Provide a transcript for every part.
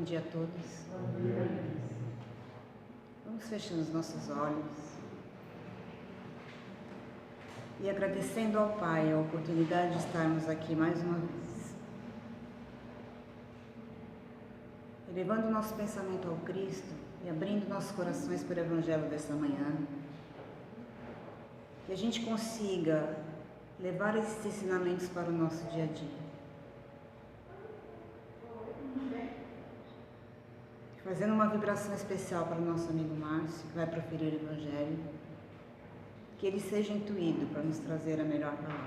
Bom dia a todos. Vamos fechando os nossos olhos e agradecendo ao Pai a oportunidade de estarmos aqui mais uma vez, elevando o nosso pensamento ao Cristo e abrindo nossos corações para o Evangelho desta manhã, que a gente consiga levar esses ensinamentos para o nosso dia a dia. Fazendo uma vibração especial para o nosso amigo Márcio, que vai proferir o Evangelho, que ele seja intuído para nos trazer a melhor palavra.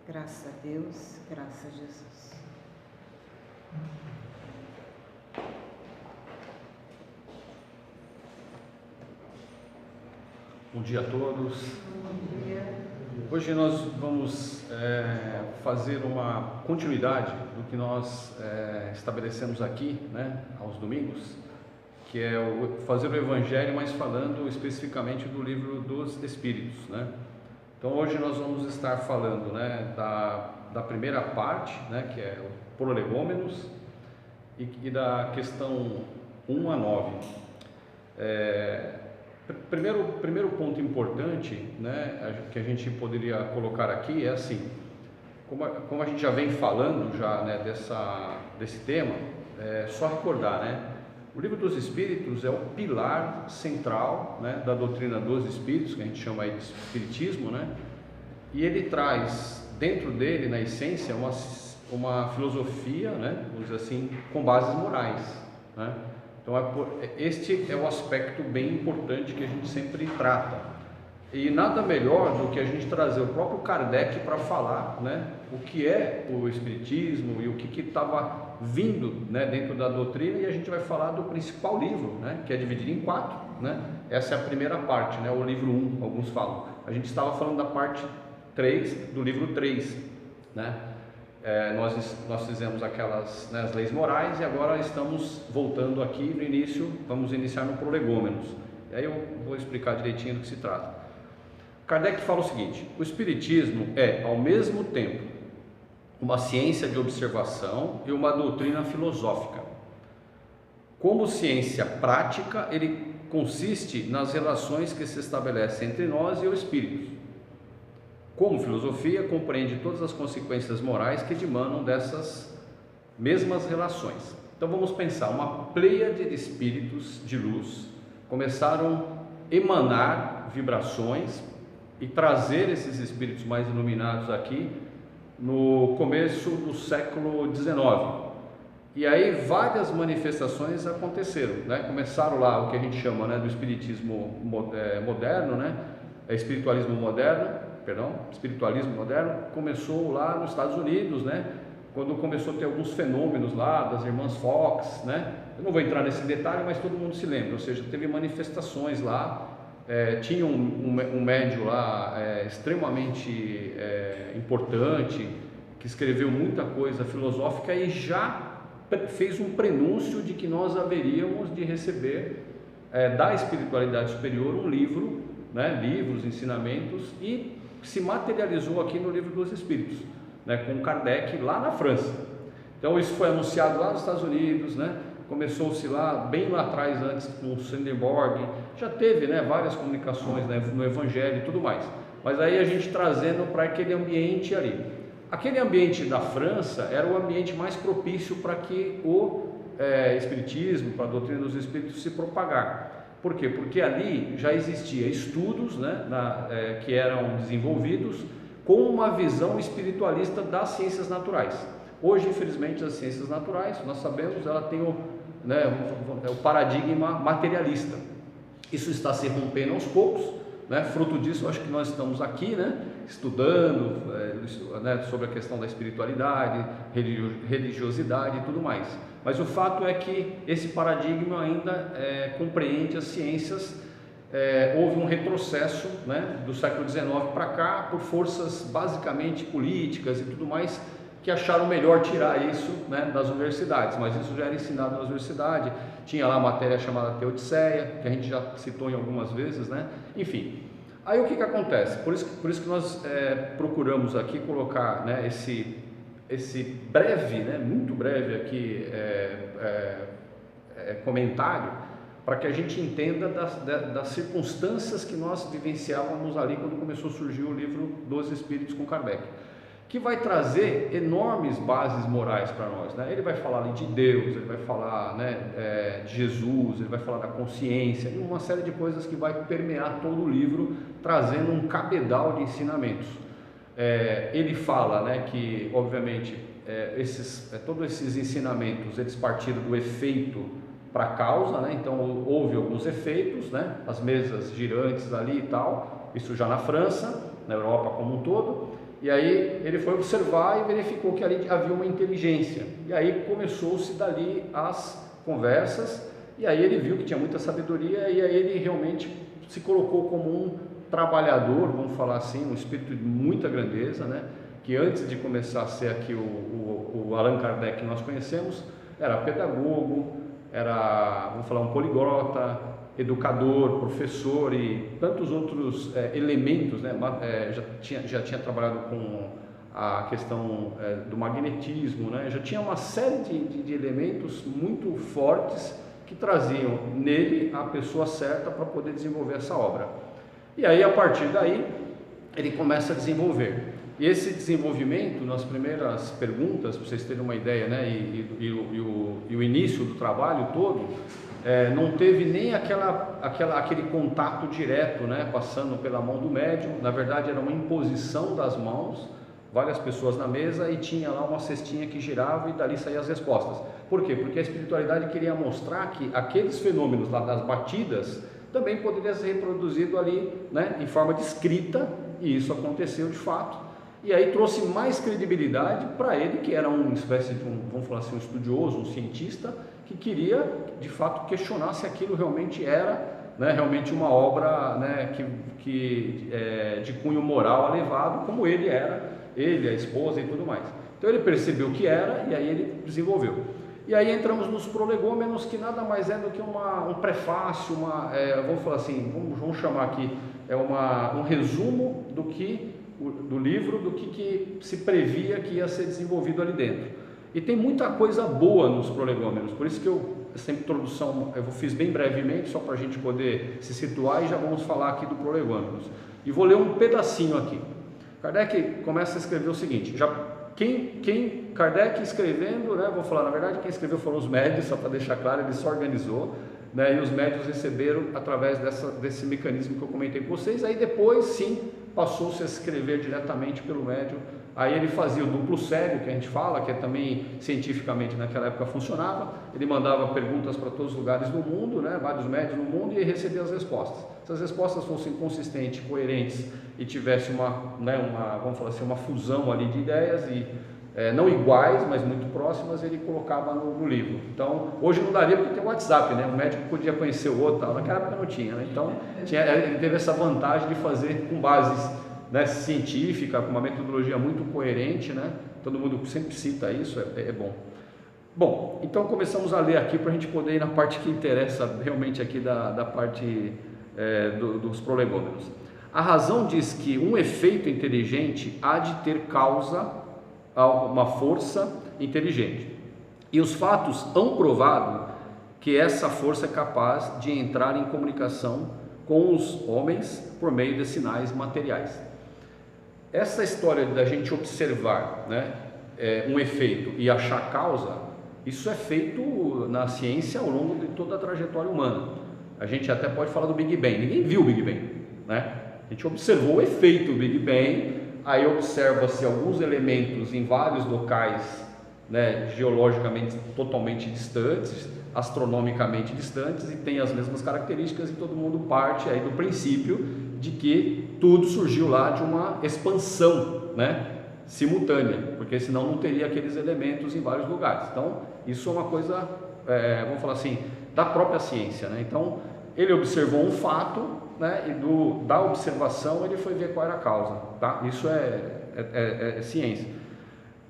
Graças a Deus, graças a Jesus. Bom dia a todos. Bom dia. Hoje nós vamos fazer uma continuidade do que nós estabelecemos aqui, né, aos domingos, que é fazer o Evangelho, mas falando especificamente do livro dos Espíritos, né? Então hoje nós vamos estar falando, né, da primeira parte, né, que é o Prolegômenos, e da questão 1 a 9. Primeiro ponto importante, né, que a gente poderia colocar aqui é assim, como a gente já vem falando já, né, desse tema, só recordar, né, o livro dos Espíritos é o pilar central, né, da doutrina dos Espíritos, que a gente chama aí de Espiritismo, né, e ele traz dentro dele, na essência, uma filosofia, né, vamos dizer assim, com bases morais, né. Então, este é o aspecto bem importante que a gente sempre trata. E nada melhor do que a gente trazer o próprio Kardec para falar, né, o que é o Espiritismo e o que estava vindo, né, dentro da doutrina, e a gente vai falar do principal livro, né, que é dividido em 4. Né? Essa é a primeira parte, né, o livro 1, alguns falam. A gente estava falando da parte 3 do livro 3, né? Nós fizemos aquelas, né, as leis morais, e agora estamos voltando aqui no início, vamos iniciar no Prolegômenos. E aí eu vou explicar direitinho do que se trata. Kardec fala o seguinte: o Espiritismo é, ao mesmo tempo, uma ciência de observação e uma doutrina filosófica. Como ciência prática, ele consiste nas relações que se estabelecem entre nós e o Espírito. Como filosofia, compreende todas as consequências morais que dimanam dessas mesmas relações. Então vamos pensar, uma pleiade de espíritos de luz começaram a emanar vibrações e trazer esses espíritos mais iluminados aqui no começo do século XIX. E aí várias manifestações aconteceram, né? Começaram lá o que a gente chama, né, do espiritismo moderno, né? Espiritualismo moderno, começou lá nos Estados Unidos, né? Quando começou a ter alguns fenômenos lá das irmãs Fox, né? Eu não vou entrar nesse detalhe, mas todo mundo se lembra, ou seja, teve manifestações lá, tinha um médium lá extremamente importante, que escreveu muita coisa filosófica e já fez um prenúncio de que nós haveríamos de receber da espiritualidade superior um livro, né? Livros, ensinamentos, e se materializou aqui no Livro dos Espíritos, né, com Kardec lá na França. Então isso foi anunciado lá nos Estados Unidos, né, começou-se lá, bem lá atrás, antes com o Swedenborg, já teve, né, várias comunicações, né, no Evangelho e tudo mais, mas aí a gente trazendo para aquele ambiente ali. Aquele ambiente da França era o ambiente mais propício para que o Espiritismo, para a doutrina dos Espíritos se propagar. Por quê? Porque ali já existia estudos, né, que eram desenvolvidos com uma visão espiritualista das ciências naturais. Hoje, infelizmente, as ciências naturais, nós sabemos, ela tem o paradigma materialista. Isso está se rompendo aos poucos, né? Fruto disso, acho que nós estamos aqui, né, estudando né, sobre a questão da espiritualidade, religiosidade e tudo mais. Mas o fato é que esse paradigma ainda compreende as ciências. Houve um retrocesso, né, do século XIX para cá, por forças basicamente políticas e tudo mais, que acharam melhor tirar isso, né, das universidades, mas isso já era ensinado na universidade. Tinha lá a matéria chamada Teodiceia, que a gente já citou em algumas vezes, né? Enfim, aí o que acontece? Por isso que nós procuramos aqui colocar, né, esse breve, né, muito breve aqui, comentário, para que a gente entenda das circunstâncias que nós vivenciávamos ali quando começou a surgir o livro dos Espíritos com Kardec, que vai trazer enormes bases morais para nós, né? Ele vai falar ali de Deus, ele vai falar, né, de Jesus, ele vai falar da consciência, e uma série de coisas que vai permear todo o livro, trazendo um cabedal de ensinamentos. Ele fala, né, que obviamente todos esses ensinamentos eles partiram do efeito para a causa, né? Então houve alguns efeitos, né? As mesas girantes ali e tal, isso já na França, na Europa como um todo, e aí ele foi observar e verificou que ali havia uma inteligência, e aí começou-se dali as conversas, e aí ele viu que tinha muita sabedoria, e aí ele realmente se colocou como um trabalhador, vamos falar assim, um espírito de muita grandeza, né? Que antes de começar a ser aqui o Allan Kardec que nós conhecemos, era pedagogo, era, vamos falar, um poliglota, educador, professor e tantos outros elementos, né? Já tinha trabalhado com a questão do magnetismo, né? Já tinha uma série de elementos muito fortes que traziam nele a pessoa certa para poder desenvolver essa obra. E aí, a partir daí, ele começa a desenvolver. E esse desenvolvimento, nas primeiras perguntas, para vocês terem uma ideia, né, e o início do trabalho todo, não teve nem aquele contato direto, né, passando pela mão do médium. Na verdade, era uma imposição das mãos, várias pessoas na mesa, e tinha lá uma cestinha que girava e dali saíam as respostas. Por quê? Porque a espiritualidade queria mostrar que aqueles fenômenos lá das batidas também poderia ser reproduzido ali, né, em forma de escrita, e isso aconteceu de fato. E aí trouxe mais credibilidade para ele, que era uma espécie de vamos falar assim, um estudioso, um cientista, que queria de fato questionar se aquilo realmente era, né, realmente uma obra, né, de cunho moral elevado, como ele era, ele, a esposa e tudo mais. Então ele percebeu que era, e aí ele desenvolveu. E aí entramos nos prolegômenos, que nada mais é do que um prefácio, vamos falar assim, vamos chamar aqui, um resumo do livro, do que se previa que ia ser desenvolvido ali dentro. E tem muita coisa boa nos prolegômenos, por isso que essa introdução eu fiz bem brevemente, só para a gente poder se situar, e já vamos falar aqui do prolegômenos. E vou ler um pedacinho aqui. Kardec começa a escrever o seguinte, Kardec escrevendo, né, vou falar, na verdade quem escreveu foram os médios, só para deixar claro, ele se organizou, né, e os médios receberam através desse mecanismo que eu comentei com vocês. Aí depois sim passou-se a escrever diretamente pelo médium. Aí ele fazia o duplo cérebro, que a gente fala, que também cientificamente naquela época funcionava. Ele mandava perguntas para todos os lugares do mundo, né, vários médios no mundo, e recebia as respostas. Se as respostas fossem consistentes, coerentes e tivesse vamos falar assim, uma fusão ali de ideias, e não iguais, mas muito próximas, ele colocava no livro. Então, hoje não daria porque tem o WhatsApp, né? O médico podia conhecer o outro, naquela época não tinha, né? Então, ele teve essa vantagem de fazer com bases, né, científica, com uma metodologia muito coerente, né? Todo mundo sempre cita isso, é bom. Bom, então começamos a ler aqui para a gente poder ir na parte que interessa realmente aqui da parte dos prolegômenos. A razão diz que um efeito inteligente há de ter causa a uma força inteligente, e os fatos hão provado que essa força é capaz de entrar em comunicação com os homens por meio de sinais materiais. Essa história da gente observar, né, um efeito e achar causa, isso é feito na ciência ao longo de toda a trajetória humana. A gente até pode falar do Big Bang, ninguém viu o Big Bang, né? A gente observou o efeito do Big Bang. Aí observa-se alguns elementos em vários locais, né, geologicamente totalmente distantes, astronomicamente distantes, e tem as mesmas características, e todo mundo parte aí do princípio de que tudo surgiu lá de uma expansão, né, simultânea, porque senão não teria aqueles elementos em vários lugares. Então isso é uma coisa, vamos falar assim, da própria ciência, né? Então ele observou um fato, né, e da observação ele foi ver qual era a causa, tá? Isso é ciência.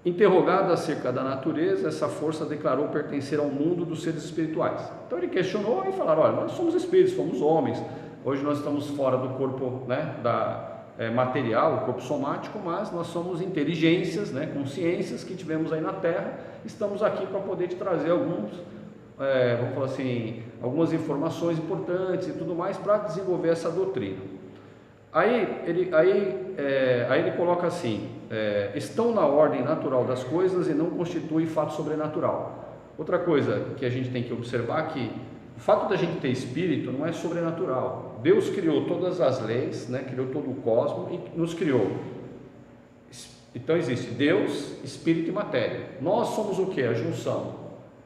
Interrogado acerca da natureza, essa força declarou pertencer ao mundo dos seres espirituais. Então ele questionou e falaram: olha, nós somos espíritos, somos homens, hoje nós estamos fora do corpo, né, material, o corpo somático, mas nós somos inteligências, né, consciências que tivemos aí na Terra. Estamos aqui para poder te trazer vamos falar assim, algumas informações importantes e tudo mais para desenvolver essa doutrina. Aí ele coloca assim, estão na ordem natural das coisas e não constituem fato sobrenatural. Outra coisa que a gente tem que observar é que o fato da gente ter espírito não é sobrenatural. Deus criou todas as leis, né? Criou todo o cosmos e nos criou. Então existe Deus, espírito e matéria. Nós somos o que? A junção,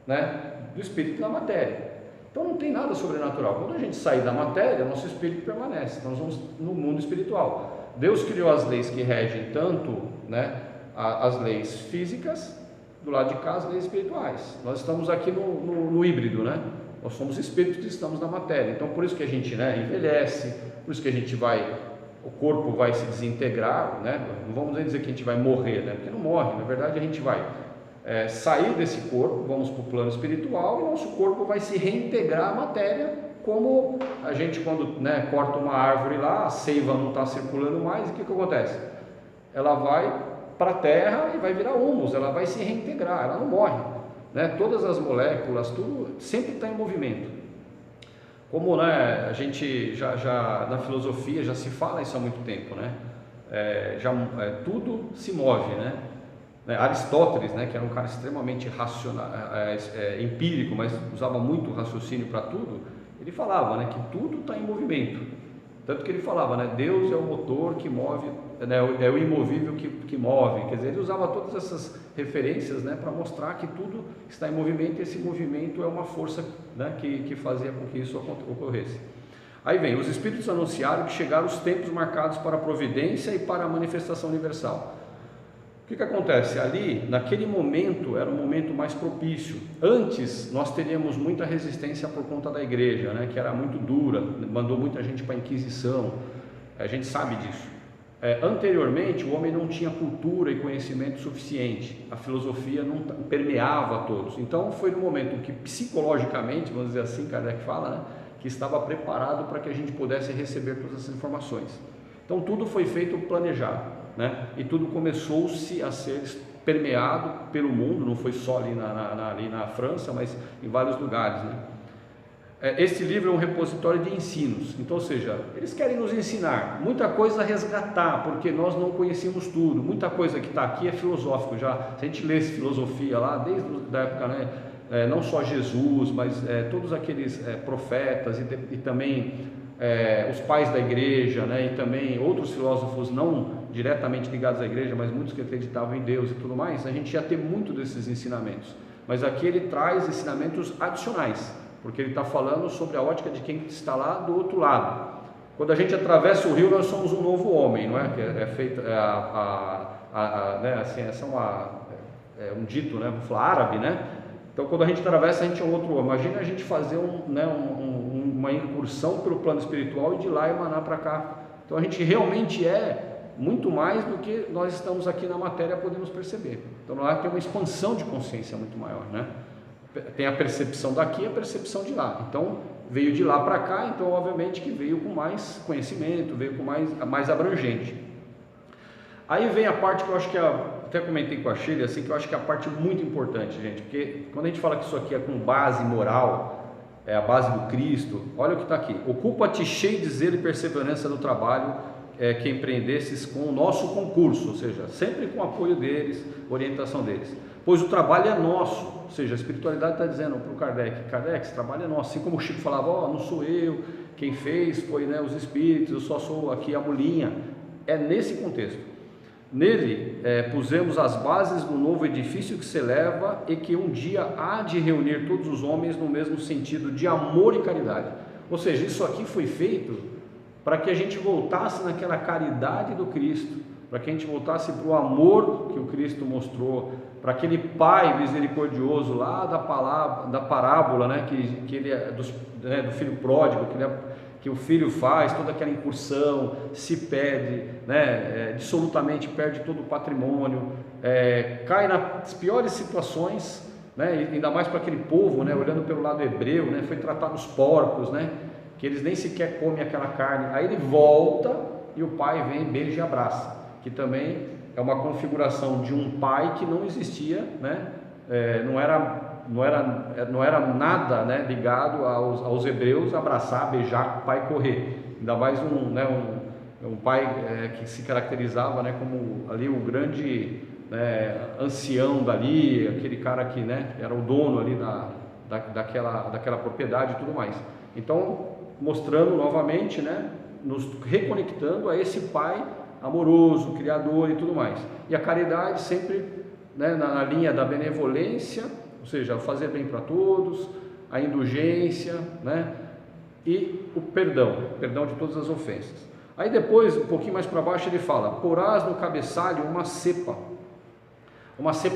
né, do espírito e da matéria. Então não tem nada sobrenatural. Quando a gente sair da matéria, nosso espírito permanece. Nós vamos no mundo espiritual. Deus criou as leis que regem tanto, né, as leis físicas, do lado de cá as leis espirituais. Nós estamos aqui no híbrido, né? Nós somos espíritos que estamos na matéria. Então por isso que a gente, né, envelhece, por isso que a gente o corpo vai se desintegrar, né? Não vamos dizer que a gente vai morrer, né? Porque não morre, na verdade a gente vai sair desse corpo, vamos para o plano espiritual e nosso corpo vai se reintegrar à matéria, como a gente quando, né, corta uma árvore lá, a seiva não está circulando mais, e o que acontece? Ela vai para a terra e vai virar humus, ela vai se reintegrar, ela não morre, né? Todas as moléculas, tudo sempre está em movimento. Como, né, a gente já na filosofia já se fala isso há muito tempo, né? Tudo se move, né? Aristóteles, né, que era um cara extremamente racional, empírico, mas usava muito raciocínio para tudo, ele falava, né, que tudo está em movimento. Tanto que ele falava, né, Deus é o motor que move, né, é o imovível que move. Quer dizer, ele usava todas essas referências, né, para mostrar que tudo está em movimento e esse movimento é uma força, né, que fazia com que isso ocorresse. Aí vem, os Espíritos anunciaram que chegaram os tempos marcados para a providência e para a manifestação universal. O que acontece? Ali, naquele momento, era um momento mais propício. Antes, nós teríamos muita resistência por conta da igreja, né, que era muito dura, mandou muita gente para a Inquisição, a gente sabe disso. Anteriormente, o homem não tinha cultura e conhecimento suficiente, a filosofia não permeava a todos. Então, foi no momento que, psicologicamente, vamos dizer assim, Kardec fala, né, que estava preparado para que a gente pudesse receber todas essas informações. Então, tudo foi feito planejado. Né? E tudo começou-se a ser permeado pelo mundo, não foi só ali na França, mas em vários lugares, né? Este livro é um repositório de ensinos, então, ou seja, eles querem nos ensinar muita coisa a resgatar, porque nós não conhecemos tudo, muita coisa que está aqui é filosófico já. Se a gente lê filosofia lá, desde a época, né, não só Jesus, mas todos aqueles profetas e também os pais da igreja, né, e também outros filósofos não diretamente ligados à igreja, mas muitos que acreditavam em Deus e tudo mais, a gente ia ter muito desses ensinamentos. Mas aqui ele traz ensinamentos adicionais, porque ele está falando sobre a ótica de quem está lá do outro lado. Quando a gente atravessa o rio, nós somos um novo homem, não é? Que é feito, né, assim, essa é um dito, né, vou falar árabe, né? Então, quando a gente atravessa, a gente é um outro homem. Imagina a gente fazer uma incursão pelo plano espiritual e de lá emanar para cá. Então, a gente realmente é muito mais do que nós estamos aqui na matéria podemos perceber. Então, lá tem uma expansão de consciência muito maior, né? Tem a percepção daqui e a percepção de lá. Então, veio de lá para cá, então, obviamente, que veio com mais conhecimento, veio com mais abrangente. Aí vem a parte que eu acho que até comentei com a Sheila, assim, que eu acho que é a parte muito importante, gente, porque quando a gente fala que isso aqui é com base moral, é a base do Cristo, olha o que está aqui: ocupa-te cheio de zelo e perseverança no trabalho que empreendesses com o nosso concurso, ou seja, sempre com o apoio deles, orientação deles, pois o trabalho é nosso, ou seja, a espiritualidade está dizendo para o Kardec, esse trabalho é nosso, assim como o Chico falava, não sou eu, quem fez foi, né, os espíritos, eu só sou aqui a mulinha. É nesse contexto. Nele pusemos as bases do novo edifício que se eleva e que um dia há de reunir todos os homens no mesmo sentido de amor e caridade. Ou seja, isso aqui foi feito para que a gente voltasse naquela caridade do Cristo, para que a gente voltasse para o amor que o Cristo mostrou, para aquele Pai misericordioso lá da parábola, né, que ele é do filho pródigo, que o filho faz toda aquela incursão, se perde, né, absolutamente perde todo o patrimônio, cai nas piores situações, né, ainda mais para aquele povo, né, olhando pelo lado hebreu, né, foi tratado os porcos, né, que eles nem sequer comem aquela carne. Aí ele volta e o pai vem, beija e abraça, que também é uma configuração de um pai que não existia, né? Não era nada, né, ligado aos hebreus abraçar, beijar, pai correr, ainda mais um pai que se caracterizava, né, como ali o grande, né, ancião dali, aquele cara que, né, era o dono ali daquela propriedade e tudo mais. Então, mostrando novamente, né, nos reconectando a esse pai amoroso, criador e tudo mais. E a caridade sempre, né, na linha da benevolência, ou seja, fazer bem para todos, a indulgência, né, e o perdão de todas as ofensas. Aí depois, um pouquinho mais para baixo, ele fala: porás no cabeçalho uma cepa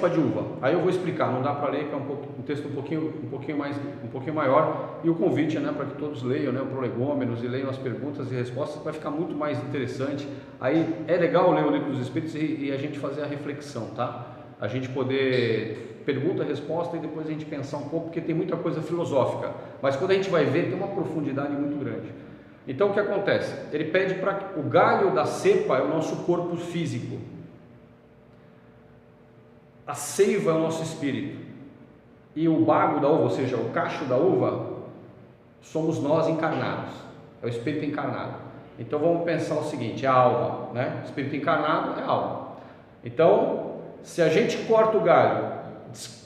de uva. Aí eu vou explicar, não dá para ler, que é um texto um pouquinho maior, e o convite, né, para que todos leiam, né, o Prolegômenos, e leiam as perguntas e respostas, vai ficar muito mais interessante. Aí é legal ler o Livro dos Espíritos e a gente fazer a reflexão, tá? A gente poder pergunta, resposta, e depois a gente pensar um pouco, porque tem muita coisa filosófica, mas quando a gente vai ver, tem uma profundidade muito grande. Então o que acontece? Ele pede para o galho da cepa é o nosso corpo físico, a seiva é o nosso espírito, e o bago da uva, ou seja, o cacho da uva, somos nós encarnados, é o espírito encarnado. Então vamos pensar o seguinte: é a alma, né? O espírito encarnado é a alma. Então, se a gente corta o galho,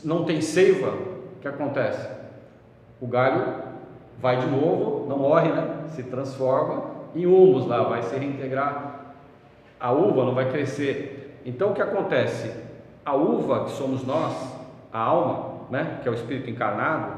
não tem seiva, o que acontece? O galho vai de novo, não morre, né? Se transforma em humus lá, vai se reintegrar, a uva não vai crescer. Então o que acontece? A uva, que somos nós, a alma, né, que é o espírito encarnado,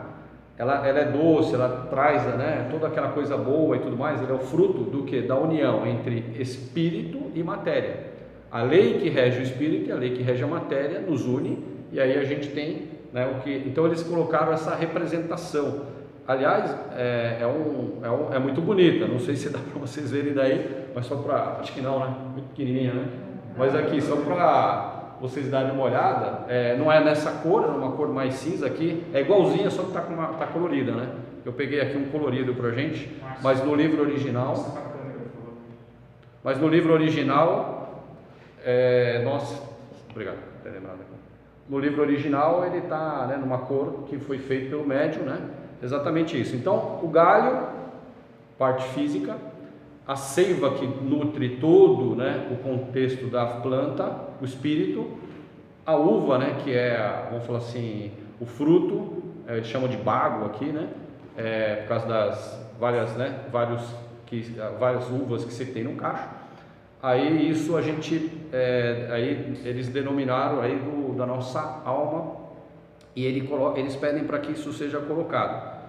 ela é doce, ela traz, né, toda aquela coisa boa e tudo mais. Ele é o fruto do que? Da união entre espírito e matéria. A lei que rege o espírito e a lei que rege a matéria nos une, e aí a gente tem, né, o que. Então eles colocaram essa representação. Aliás, é muito bonita, não sei se dá para vocês verem daí, mas só para, acho que não, né, muito pequenininha, né, mas aqui só para vocês darem uma olhada, não é nessa cor, é uma cor mais cinza aqui, é igualzinha, só que tá colorida, né, eu peguei aqui um colorido pra gente, mas no livro original, nossa, obrigado por ter lembrado aqui. No livro original ele está, né, numa cor que foi feita pelo médium, né? Exatamente isso. Então o galho, parte física, a seiva que nutre todo, né, o contexto da planta, o espírito, a uva, né, que é, vamos falar assim, o fruto, eles chamam de bago aqui, né? Por causa das várias, né, várias uvas que você tem no cacho. Aí isso a gente, aí eles denominaram aí da nossa alma, e eles pedem para que isso seja colocado.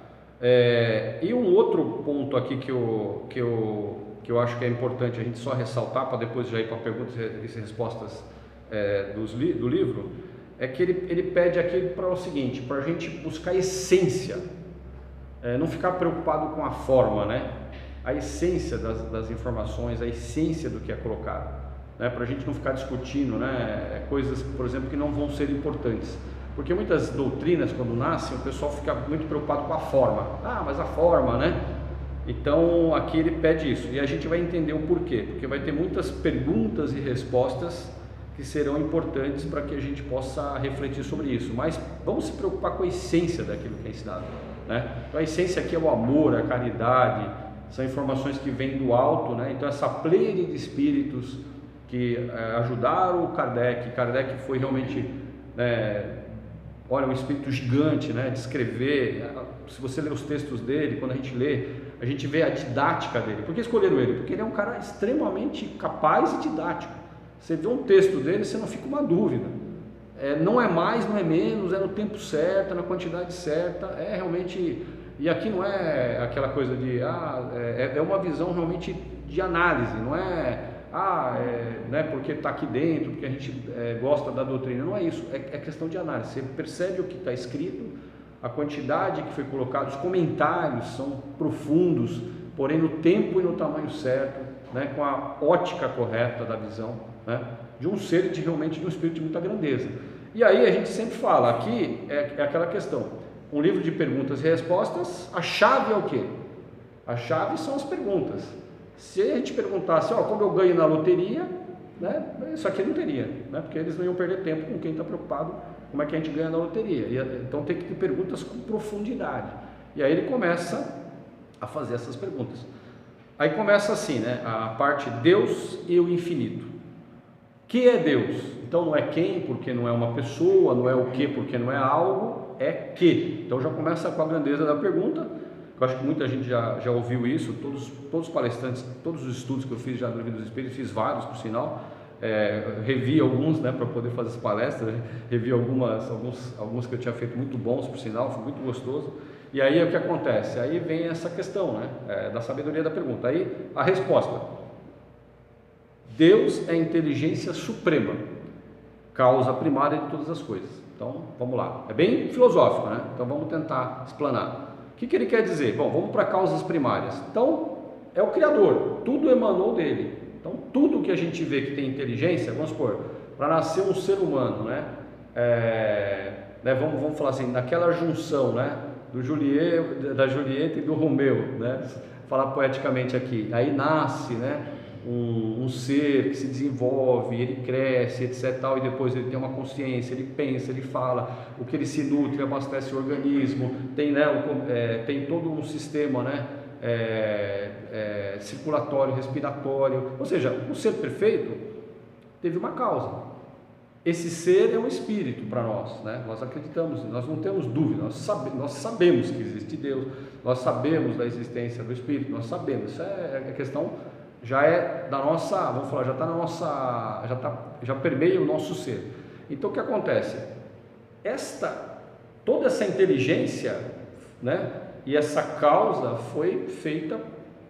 E um outro ponto aqui que eu acho que é importante a gente só ressaltar, para depois já ir para perguntas e respostas do livro, é que ele pede aqui para o seguinte, para a gente buscar a essência, não ficar preocupado com a forma, né? A essência das informações, a essência do que é colocado, né? Para a gente não ficar discutindo, né, coisas, por exemplo, que não vão ser importantes, porque muitas doutrinas, quando nascem, o pessoal fica muito preocupado com a forma. Mas a forma, né? Então aqui ele pede isso, e a gente vai entender o porquê, porque vai ter muitas perguntas e respostas que serão importantes para que a gente possa refletir sobre isso, mas vamos se preocupar com a essência daquilo que é ensinado, né? Então a essência aqui é o amor, a caridade, são informações que vêm do alto, né? Então essa pleiade de espíritos que ajudaram o Kardec foi realmente, olha, um espírito gigante, né, de escrever. Se você lê os textos dele, quando a gente lê, a gente vê a didática dele. Por que escolheram ele? Porque ele é um cara extremamente capaz e didático. Você vê um texto dele, você não fica uma dúvida. Não é mais, não é menos, é no tempo certo, é na quantidade certa, é realmente. E aqui não é aquela coisa de, é uma visão realmente de análise, não né, porque está aqui dentro, porque a gente gosta da doutrina, não é isso, é questão de análise. Você percebe o que está escrito, a quantidade que foi colocada, os comentários são profundos, porém no tempo e no tamanho certo, né, com a ótica correta da visão, né, de um ser realmente de um espírito de muita grandeza. E aí a gente sempre fala, aqui é aquela questão, um livro de perguntas e respostas, a chave é o quê? A chave são as perguntas. Se a gente perguntasse, ó, como eu ganho na loteria, né, isso aqui não teria, né, porque eles não iam perder tempo com quem está preocupado como é que a gente ganha na loteria. Então tem que ter perguntas com profundidade. E aí ele começa a fazer essas perguntas. Aí começa assim, né, a parte Deus e o infinito. Que é Deus? Então não é quem, porque não é uma pessoa, não é o que, porque não é algo, é que. Então já começa com a grandeza da pergunta. Eu acho que muita gente já ouviu isso, todos os palestrantes, todos os estudos que eu fiz já no Livro dos Espíritos, fiz vários por sinal, revi alguns, né, para poder fazer as palestras, revi alguns que eu tinha feito muito bons por sinal, foi muito gostoso. E aí o que acontece? Aí vem essa questão, né, da sabedoria da pergunta. Aí a resposta: Deus é a inteligência suprema, causa primária de todas as coisas. Então vamos lá, é bem filosófico, né? Então vamos tentar explanar. O que ele quer dizer? Bom, vamos para causas primárias. Então, é o Criador, tudo emanou dele. Então, tudo que a gente vê que tem inteligência, vamos supor, para nascer um ser humano, né? Vamos falar assim, naquela junção, né? Da Julieta e do Romeu, né? Falar poeticamente aqui. Aí nasce, né? Um ser que se desenvolve, ele cresce, etc. Tal, e depois ele tem uma consciência, ele pensa, ele fala, o que ele se nutre, abastece o organismo, tem, né, tem todo um sistema, né, circulatório, respiratório, ou seja, o ser perfeito teve uma causa. Esse ser é um espírito para nós, né? Nós acreditamos, nós não temos dúvida, nós sabemos que existe Deus, nós sabemos da existência do espírito, nós sabemos, isso é a questão. Já é da nossa, vamos falar, já está na nossa, já permeia o nosso ser. Então o que acontece? Toda essa inteligência, né, e essa causa foi feita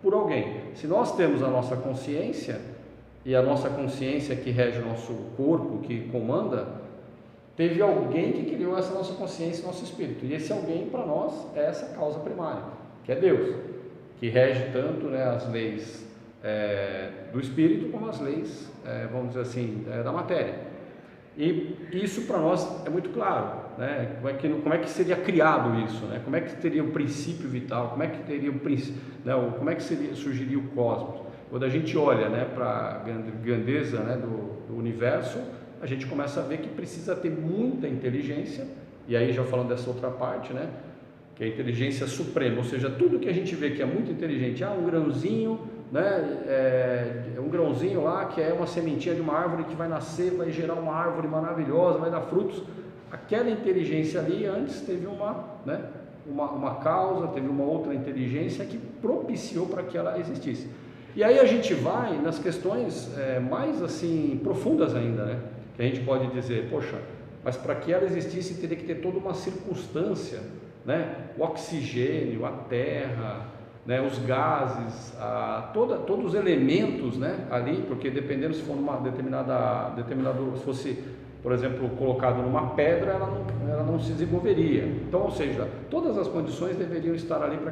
por alguém. Se nós temos a nossa consciência, e a nossa consciência que rege o nosso corpo, que comanda, teve alguém que criou essa nossa consciência, nosso espírito. E esse alguém para nós é essa causa primária, que é Deus, que rege tanto, né, as leis do espírito como as leis, vamos dizer assim, da matéria. E isso para nós é muito claro, né? Como é que seria criado isso, né? Como é que teria o princípio vital, como é que teria o princípio, né? Como é que surgiria o cosmos? Quando a gente olha, né, para a grandeza, né, do universo, a gente começa a ver que precisa ter muita inteligência. E aí já falando dessa outra parte, né, que é a inteligência suprema, ou seja, tudo que a gente vê que é muito inteligente, um grãozinho, né, um grãozinho lá que é uma sementinha de uma árvore que vai nascer, vai gerar uma árvore maravilhosa, vai dar frutos. Aquela inteligência ali antes teve uma causa, teve uma outra inteligência que propiciou para que ela existisse. E aí a gente vai nas questões mais assim profundas ainda, né, que a gente pode dizer, poxa, mas para que ela existisse teria que ter toda uma circunstância, né, o oxigênio, a terra, né, os gases, todos os elementos, né, ali, porque dependendo se for numa se fosse, por exemplo, colocado numa pedra, ela não se desenvolveria. Então, ou seja, todas as condições deveriam estar ali para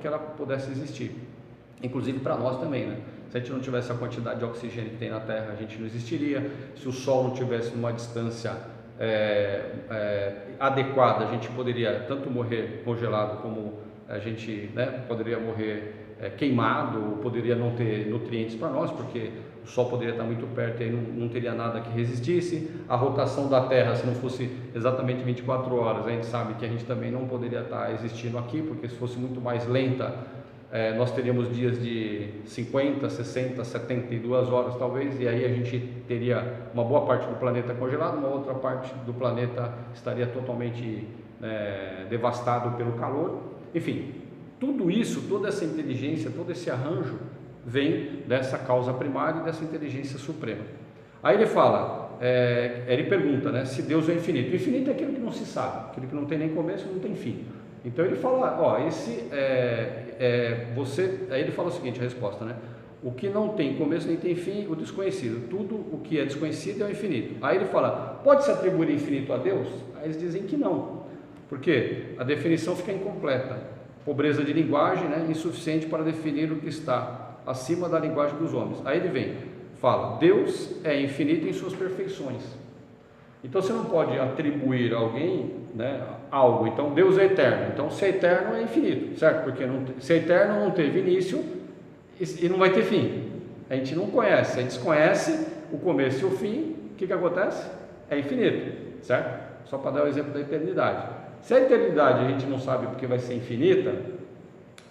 que ela pudesse existir, inclusive para nós também, né? Se a gente não tivesse a quantidade de oxigênio que tem na Terra, a gente não existiria. Se o Sol não tivesse numa distância adequada, a gente poderia tanto morrer congelado como a gente, né, poderia morrer queimado, ou poderia não ter nutrientes para nós, porque o Sol poderia estar muito perto e aí não teria nada que resistisse. A rotação da Terra, se não fosse exatamente 24 horas, a gente sabe que a gente também não poderia estar existindo aqui, porque se fosse muito mais lenta, nós teríamos dias de 50, 60, 72 horas talvez, e aí a gente teria uma boa parte do planeta congelado, uma outra parte do planeta estaria totalmente devastado pelo calor. Enfim, tudo isso, toda essa inteligência, todo esse arranjo vem dessa causa primária e dessa inteligência suprema. Aí ele fala, ele pergunta, né, se Deus é infinito. O infinito é aquilo que não se sabe, aquilo que não tem nem começo e não tem fim. Então ele fala, aí ele fala o seguinte, a resposta, né, o que não tem começo nem tem fim, o desconhecido, tudo o que é desconhecido é o infinito. Aí ele fala, pode se atribuir infinito a Deus? Aí eles dizem que não. Porque a definição fica incompleta, pobreza de linguagem, né, insuficiente para definir o que está acima da linguagem dos homens. Aí ele fala, Deus é infinito em suas perfeições. Então você não pode atribuir a alguém, né, algo. Então Deus é eterno, então se é eterno é infinito, certo? Porque se é eterno não teve início e não vai ter fim. A gente não conhece, a gente desconhece o começo e o fim. O que acontece? É infinito, certo? Só para dar o exemplo da eternidade. Se a eternidade a gente não sabe porque vai ser infinita,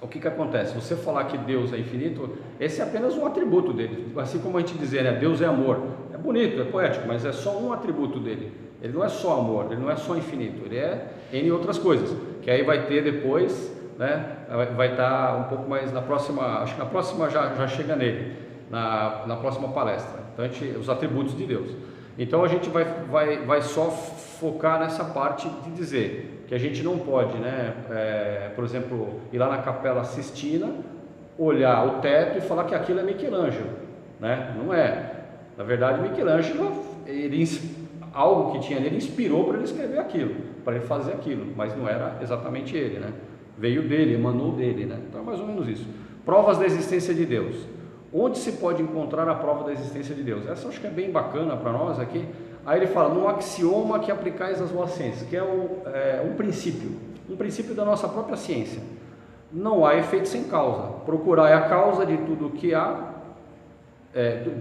o que acontece? Você falar que Deus é infinito, esse é apenas um atributo dele. Assim como a gente dizer, né, Deus é amor. É bonito, é poético, mas é só um atributo dele. Ele não é só amor, ele não é só infinito, ele é N outras coisas. Que aí vai ter depois, né, vai estar um pouco mais na próxima, acho que na próxima já chega nele, na próxima palestra. Então, os atributos de Deus. Então a gente vai só focar nessa parte de dizer que a gente não pode, né, por exemplo, ir lá na Capela Sistina, olhar o teto e falar que aquilo é Michelangelo, né? Não é. Na verdade, Michelangelo, algo que tinha nele inspirou para ele escrever aquilo, para ele fazer aquilo, mas não era exatamente ele, né? Veio dele, emanou dele, né? Então é mais ou menos isso. Provas da existência de Deus. Onde se pode encontrar a prova da existência de Deus? Essa eu acho que é bem bacana para nós aqui. Aí ele fala, num axioma que aplicais às vossas ciências, que é um princípio da nossa própria ciência. Não há efeito sem causa. Procurar a causa de tudo que há,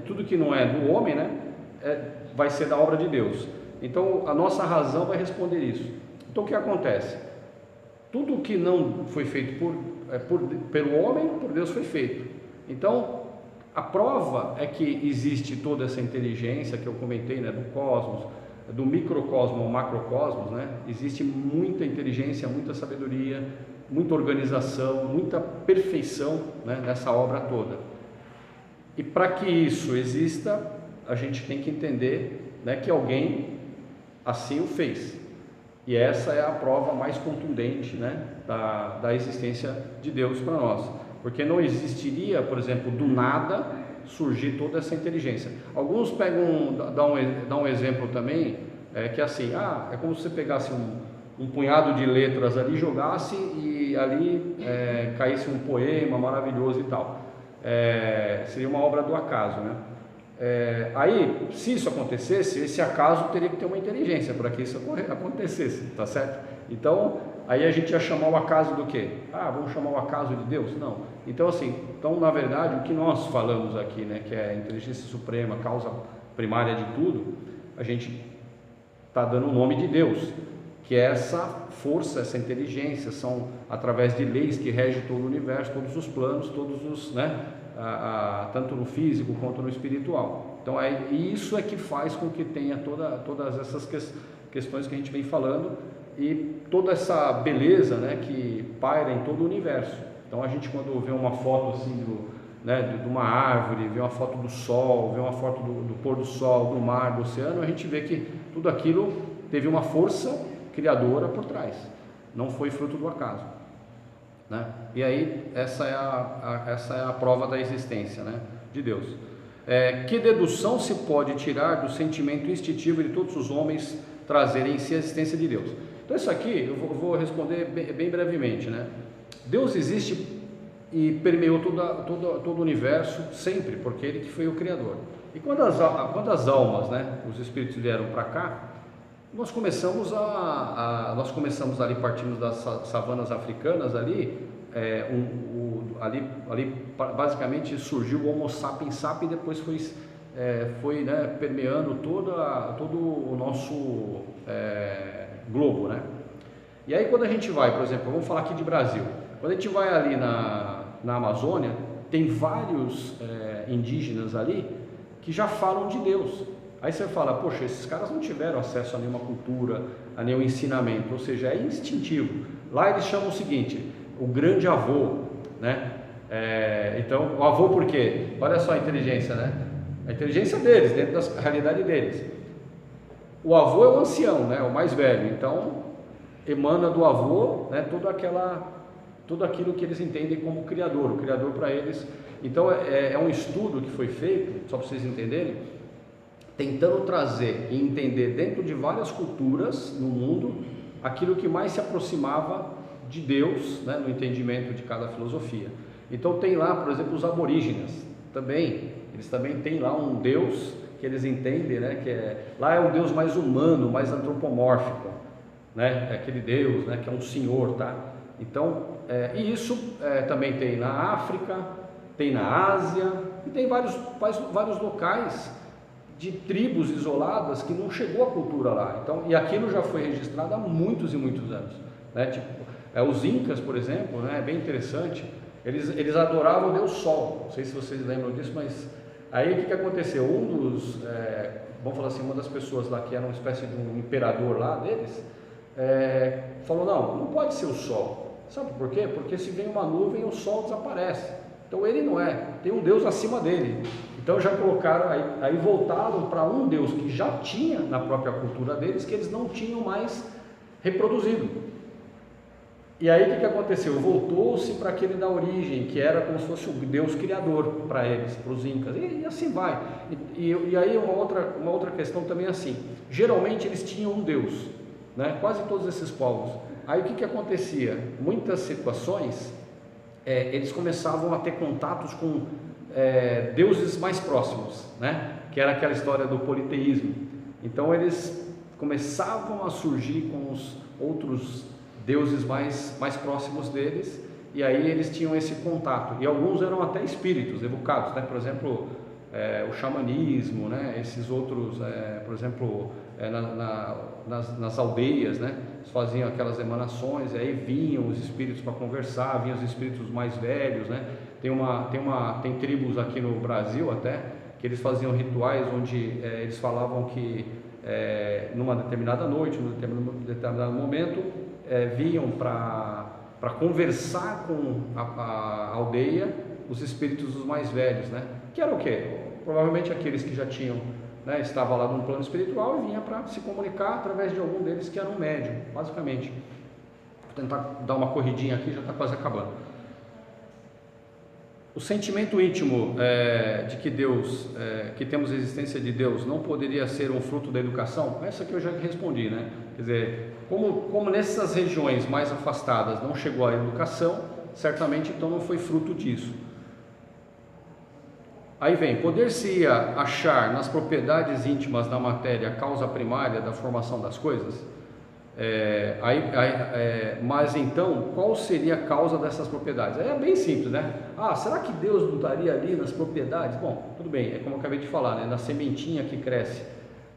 tudo que não é do homem, né, vai ser da obra de Deus. Então a nossa razão vai responder isso. Então o que acontece? Tudo que não foi feito pelo homem, por Deus foi feito. Então a prova é que existe toda essa inteligência que eu comentei, né, do cosmos, do microcosmo ao macrocosmos, né? Existe muita inteligência, muita sabedoria, muita organização, muita perfeição, né, nessa obra toda. E para que isso exista, a gente tem que entender, né, que alguém assim o fez. E essa é a prova mais contundente, né, da existência de Deus para nós. Porque não existiria, por exemplo, do nada surgir toda essa inteligência. Alguns dão um exemplo também, que é assim, é como se você pegasse um punhado de letras ali, jogasse e ali caísse um poema maravilhoso e tal. Seria uma obra do acaso, né? Aí, se isso acontecesse, esse acaso teria que ter uma inteligência para que isso acontecesse, tá certo? Então, aí a gente ia chamar o acaso do quê? Vamos chamar o acaso de Deus? Não. Então, assim, na verdade, o que nós falamos aqui, né, que é a inteligência suprema, causa primária de tudo, a gente está dando o nome de Deus, que é essa força, essa inteligência, são através de leis que regem todo o universo, todos os planos, todos os, né, tanto no físico quanto no espiritual. Então, isso é que faz com que tenha todas essas questões que a gente vem falando e toda essa beleza, né, que paira em todo o universo. Então a gente, quando vê uma foto assim de uma árvore, vê uma foto do sol, vê uma foto do pôr do sol, do mar, do oceano, a gente vê que tudo aquilo teve uma força criadora por trás, não foi fruto do acaso, né? E aí essa é a prova da existência, né, de Deus. Que dedução se pode tirar do sentimento instintivo de todos os homens trazerem em si a existência de Deus? Então isso aqui eu vou responder bem brevemente, né? Deus existe e permeou todo o universo sempre, porque Ele que foi o Criador. E quando as almas, né, os espíritos vieram para cá, nós começamos ali, partimos das savanas africanas ali, ali basicamente surgiu o Homo sapiens sapiens e depois foi, né, permeando todo o nosso globo, né? E aí quando a gente vai, por exemplo, vamos falar aqui de Brasil, quando a gente vai ali na Amazônia, tem vários indígenas ali que já falam de Deus. Aí você fala, poxa, esses caras não tiveram acesso a nenhuma cultura, a nenhum ensinamento, ou seja, é instintivo. Lá eles chamam o seguinte, o grande avô, né? Então, o avô por quê? Olha só a inteligência, né? A inteligência deles, dentro da realidade deles. O avô é o ancião, né? O mais velho, então emana do avô, né, tudo aquilo que eles entendem como criador, o criador para eles. Então é um estudo que foi feito, só para vocês entenderem, tentando trazer e entender dentro de várias culturas no mundo aquilo que mais se aproximava de Deus, né, no entendimento de cada filosofia. Então tem lá, por exemplo, os aborígenes também, eles também têm lá um Deus que eles entendem, né, lá é um Deus mais humano, mais antropomórfico, né, é aquele Deus, né, que é um senhor, tá? Então, e isso também tem na África, tem na Ásia, e tem vários locais de tribos isoladas que não chegou a cultura lá. Então, e aquilo já foi registrado há muitos e muitos anos, né? Tipo, os incas, por exemplo, né? É bem interessante, eles adoravam o Deus Sol, não sei se vocês lembram disso, mas aí o que aconteceu? Vamos falar assim, uma das pessoas lá que era uma espécie de um imperador lá deles, falou, não pode ser o Sol. Sabe por quê? Porque se vem uma nuvem, o Sol desaparece. Então ele não tem um Deus acima dele. Então já colocaram, aí voltaram para um Deus que já tinha na própria cultura deles, que eles não tinham mais reproduzido. E aí o que aconteceu? Voltou-se para aquele da origem, que era como se fosse o Deus criador para eles, para os incas, e assim vai. E aí uma outra questão também é assim, geralmente eles tinham um Deus, né? Quase todos esses povos. Aí o que acontecia? Muitas situações, eles começavam a ter contatos com deuses mais próximos, né? Que era aquela história do politeísmo. Então eles começavam a surgir com os outros deuses mais próximos deles, e aí eles tinham esse contato, e alguns eram até espíritos evocados, né? Por exemplo, o xamanismo, né? Esses outros, por exemplo, nas aldeias, né? Eles faziam aquelas emanações, e aí vinham os espíritos para conversar, vinham os espíritos mais velhos, né? Tem tribos aqui no Brasil até, que eles faziam rituais onde eles falavam que numa determinada noite, num determinado momento, vinham para conversar com a aldeia os espíritos dos mais velhos, né? Que era o quê? Provavelmente aqueles que já tinham, né, estavam lá no plano espiritual e vinha para se comunicar através de algum deles que era um médium, basicamente. Vou tentar dar uma corridinha aqui, já está quase acabando. O sentimento íntimo de que Deus, que temos a existência de Deus, não poderia ser um fruto da educação? Essa que eu já respondi, né? Quer dizer, como nessas regiões mais afastadas não chegou a educação, certamente então não foi fruto disso. Aí vem, poder-se-ia achar nas propriedades íntimas da matéria a causa primária da formação das coisas? Mas então, qual seria a causa dessas propriedades? É bem simples, né? Será que Deus não estaria ali nas propriedades? Bom, tudo bem, é como eu acabei de falar, né? Na sementinha que cresce,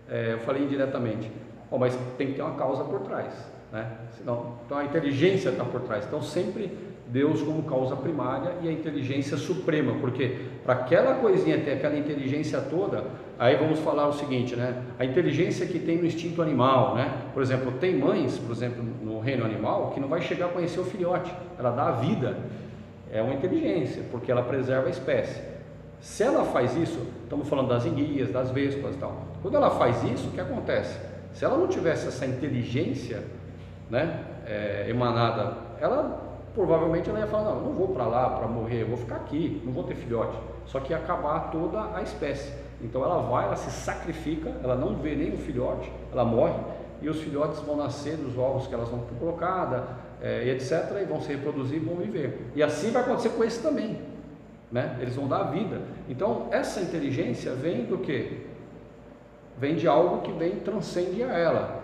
eu falei indiretamente, mas tem que ter uma causa por trás, né? Senão, então a inteligência está por trás, então sempre Deus como causa primária e a inteligência suprema, porque para aquela coisinha ter aquela inteligência toda, aí vamos falar o seguinte, né? A inteligência que tem no instinto animal, né? Por exemplo, tem mães, por exemplo, no reino animal, que não vai chegar a conhecer o filhote, ela dá a vida, é uma inteligência, porque ela preserva a espécie. Se ela faz isso, estamos falando das enguias, das vespas e tal, quando ela faz isso, o que acontece? Se ela não tivesse essa inteligência, né, emanada, provavelmente ela ia falar, não vou para lá para morrer, eu vou ficar aqui, não vou ter filhote, só que ia acabar toda a espécie. Então ela se sacrifica, ela não vê nem o filhote, ela morre, e os filhotes vão nascer dos ovos que elas vão ter colocada, e etc, e vão se reproduzir e vão viver. E assim vai acontecer com esse também, né? Eles vão dar vida. Então essa inteligência vem do quê? Vem de algo que transcende a ela,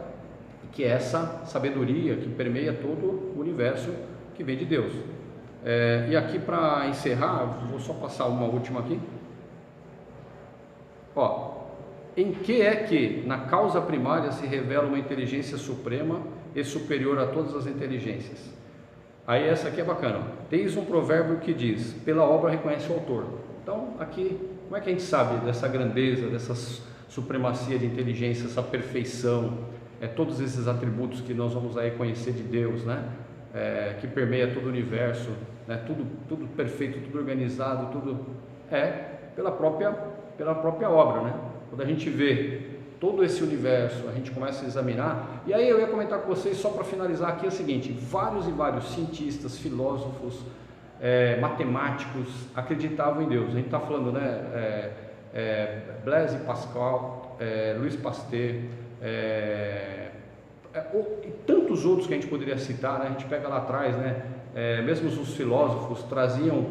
que é essa sabedoria que permeia todo o universo, que vem de Deus. E aqui para encerrar, vou só passar uma última aqui. Em que é que na causa primária se revela uma inteligência suprema e superior a todas as inteligências? Aí essa aqui é bacana. Tens um provérbio que diz, pela obra reconhece o autor. Então aqui, como é que a gente sabe dessa grandeza, dessa supremacia de inteligência, essa perfeição, todos esses atributos que nós vamos aí conhecer de Deus, né? Que permeia todo o universo, né? Tudo perfeito, tudo organizado, tudo pela própria obra, né? Quando a gente vê todo esse universo, a gente começa a examinar, e aí eu ia comentar com vocês, só para finalizar aqui, é o seguinte, vários e vários cientistas, filósofos, matemáticos acreditavam em Deus. A gente está falando, né, Blaise Pascal, Louis Pasteur, e tantos outros que a gente poderia citar, né? A gente pega lá atrás, né? Mesmo os filósofos traziam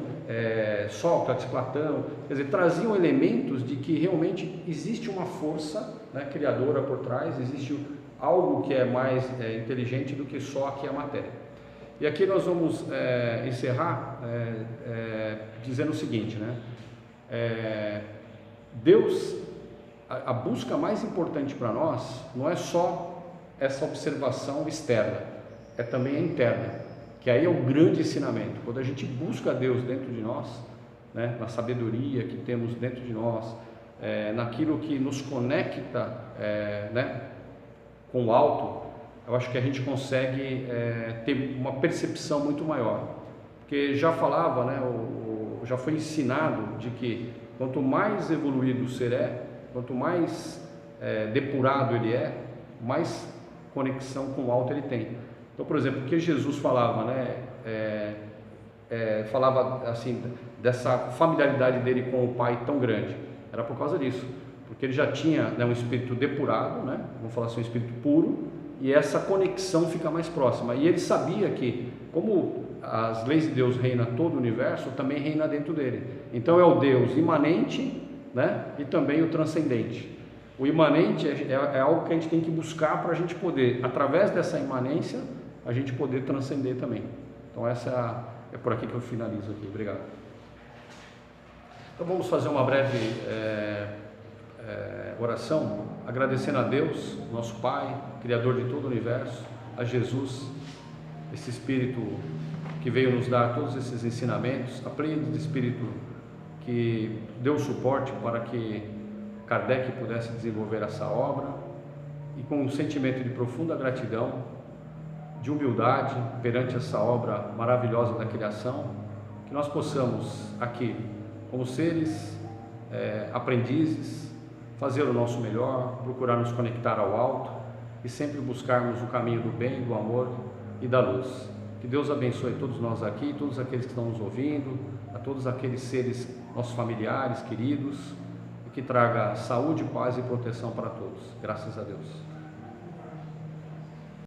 Sócrates, Platão, quer dizer, traziam elementos de que realmente existe uma força, né, criadora por trás, existe algo que é mais inteligente do que só aqui a matéria. E aqui nós vamos encerrar dizendo o seguinte, né? Deus, a busca mais importante para nós não é só essa observação externa, é também a interna, que aí é o grande ensinamento. Quando a gente busca Deus dentro de nós, né, na sabedoria que temos dentro de nós, naquilo que nos conecta, né, com o alto, eu acho que a gente consegue ter uma percepção muito maior, porque já falava, né, já foi ensinado de que quanto mais evoluído o ser quanto mais depurado ele mais conexão com o alto ele tem. Então, por exemplo, o que Jesus falava, né, falava assim, dessa familiaridade dele com o Pai tão grande, era por causa disso, porque ele já tinha, né, um espírito depurado, né, vamos falar assim, um espírito puro, e essa conexão fica mais próxima. E ele sabia que, como as leis de Deus reinam todo o universo, também reina dentro dele. Então é o Deus imanente, né, e também o transcendente. O imanente é algo que a gente tem que buscar para a gente poder, através dessa imanência, a gente poder transcender também. Então essa é por aqui que eu finalizo aqui. Obrigado. Então vamos fazer uma breve oração, agradecendo a Deus, nosso Pai, Criador de todo o universo, a Jesus, esse Espírito que veio nos dar todos esses ensinamentos, a plena de Espírito que deu o suporte para que Kardec pudesse desenvolver essa obra, e com um sentimento de profunda gratidão, de humildade perante essa obra maravilhosa da criação, que nós possamos aqui, como seres aprendizes, fazer o nosso melhor, procurar nos conectar ao alto e sempre buscarmos o caminho do bem, do amor e da luz. Que Deus abençoe todos nós aqui, todos aqueles que estão nos ouvindo, a todos aqueles seres, nossos familiares, queridos, e que traga saúde, paz e proteção para todos. Graças a Deus.